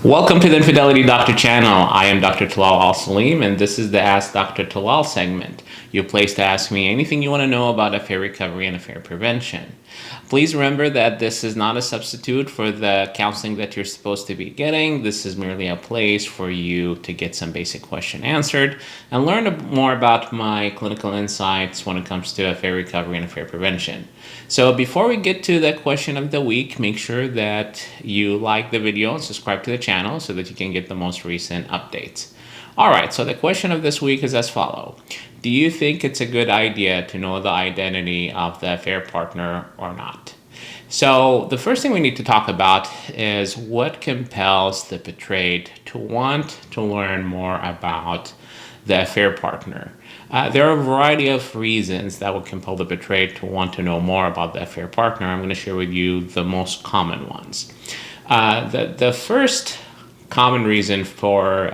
Welcome to the Infidelity Doctor channel. I am Dr. Talal Al-Salim, and this is the Ask Dr. Talal segment, your place to ask me anything you want to know about affair recovery and affair prevention. Please remember that this is not a substitute for the counseling that you're supposed to be getting. This is merely a place for you to get some basic question answered and learn more about my clinical insights when it comes to affair recovery and affair prevention. So before we get to the question of the week, make sure that you like the video and subscribe to the channel so that you can get the most recent updates. All right, so the question of this week is as follows. Do you think it's a good idea to know the identity of the affair partner or not? So the first thing we need to talk about is what compels the betrayed to want to learn more about the affair partner. There are a variety of reasons that would compel the betrayed to want to know more about the affair partner. I'm going to share with you the most common ones. The first common reason for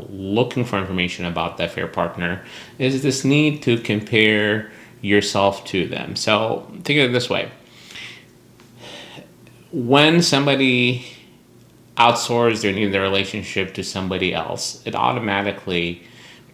looking for information about the affair partner is this need to compare yourself to them. So think of it this way. When somebody outsources their need in their relationship to somebody else, it automatically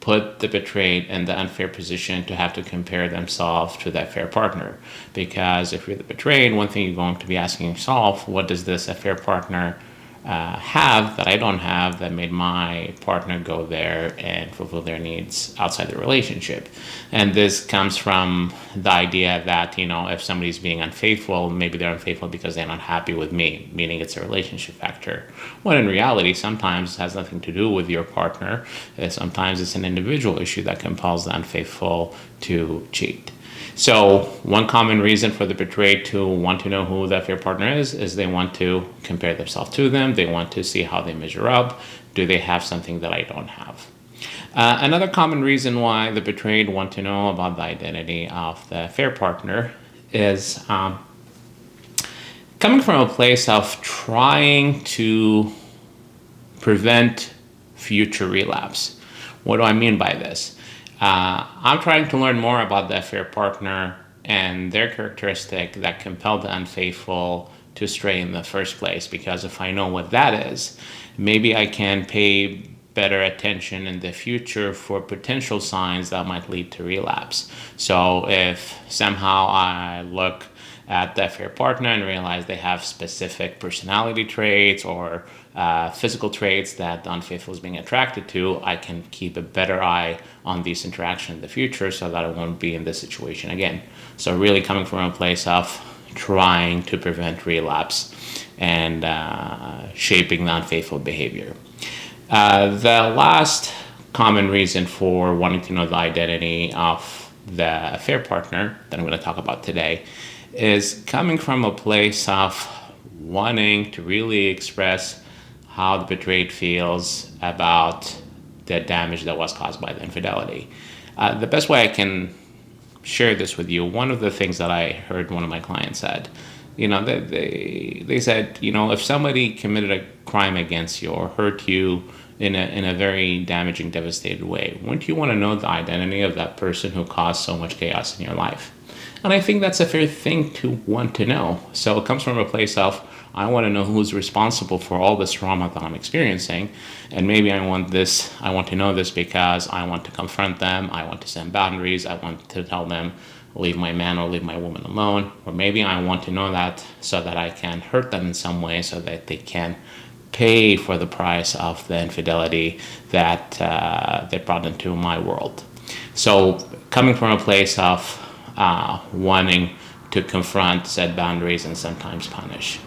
put the betrayed in the unfair position to have to compare themselves to that affair partner. Because if you're the betrayed, one thing you're going to be asking yourself, what does this affair partner have that I don't have that made my partner go there and fulfill their needs outside the relationship? And this comes from the idea that, if somebody's being unfaithful, maybe they're unfaithful because they're not happy with me, meaning it's a relationship factor. When in reality, sometimes it has nothing to do with your partner. Sometimes it's an individual issue that compels the unfaithful to cheat. So one common reason for the betrayed to want to know who the affair partner is they want to compare themselves to them. They want to see how they measure up. Do they have something that I don't have? Another common reason why the betrayed want to know about the identity of the affair partner is coming from a place of trying to prevent future relapse. What do I mean by this? I'm trying to learn more about the affair partner and their characteristic that compelled the unfaithful to stray in the first place. Because if I know what that is, maybe I can pay better attention in the future for potential signs that might lead to relapse. So if somehow I look at the affair partner and realize they have specific personality traits or physical traits that the unfaithful is being attracted to, I can keep a better eye on these interactions in the future so that I won't be in this situation again. So really coming from a place of trying to prevent relapse and shaping the unfaithful behavior. The last common reason for wanting to know the identity of the affair partner that I'm going to talk about today is coming from a place of wanting to really express how the betrayed feels about the damage that was caused by the infidelity. The best way I can share this with you, one of the things that I heard one of my clients said, they said, if somebody committed a crime against you or hurt you in a very damaging, devastated way, wouldn't you want to know the identity of that person who caused so much chaos in your life? And I think that's a fair thing to want to know. So it comes from a place of, I want to know who's responsible for all this trauma that I'm experiencing. And maybe I want to know this because I want to confront them. I want to set boundaries. I want to tell them, leave my man or leave my woman alone. Or maybe I want to know that so that I can hurt them in some way so that they can pay for the price of the infidelity that they brought into my world. So coming from a place of wanting to confront, set boundaries, and sometimes punish.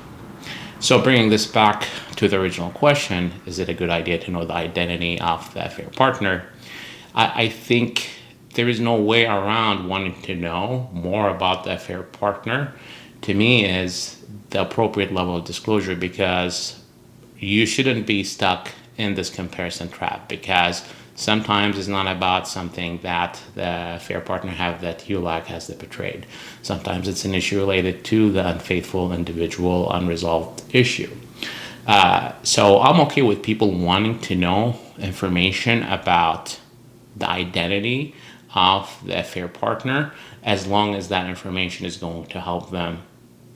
So bringing this back to the original question, is it a good idea to know the identity of the affair partner? I think there is no way around wanting to know more about the affair partner. To me, is the appropriate level of disclosure, because you shouldn't be stuck in this comparison trap, because sometimes it's not about something that the affair partner have that you lack as the betrayed. Sometimes it's an issue related to the unfaithful individual unresolved issue. So I'm okay with people wanting to know information about the identity of the affair partner, as long as that information is going to help them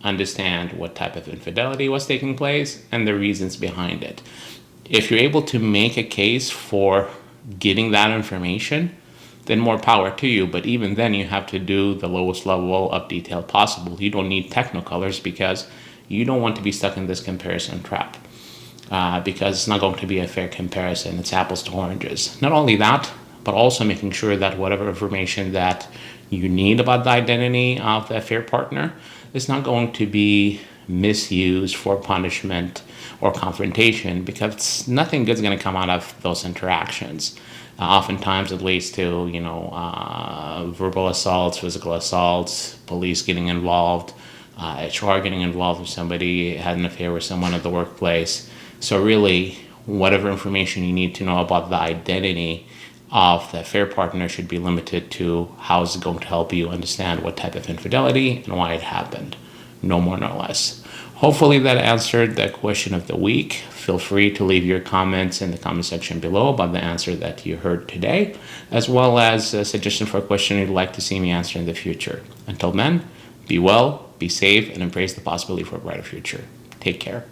understand what type of infidelity was taking place and the reasons behind it. If you're able to make a case for getting that information, then more power to you. But even then, you have to do the lowest level of detail possible. You don't need technicolors because you don't want to be stuck in this comparison trap. Because it's not going to be a fair comparison. It's apples to oranges. Not only that, but also making sure that whatever information that you need about the identity of the affair partner is not going to be misused for punishment or confrontation, because nothing good is going to come out of those interactions. Oftentimes it leads to, verbal assaults, physical assaults, police getting involved, HR getting involved if somebody had an affair with someone at the workplace. So really, whatever information you need to know about the identity of the affair partner should be limited to how is it going to help you understand what type of infidelity and why it happened. No more, no less. Hopefully that answered the question of the week. Feel free to leave your comments in the comment section below about the answer that you heard today, as well as a suggestion for a question you'd like to see me answer in the future. Until then, be well, be safe, and embrace the possibility for a brighter future. Take care.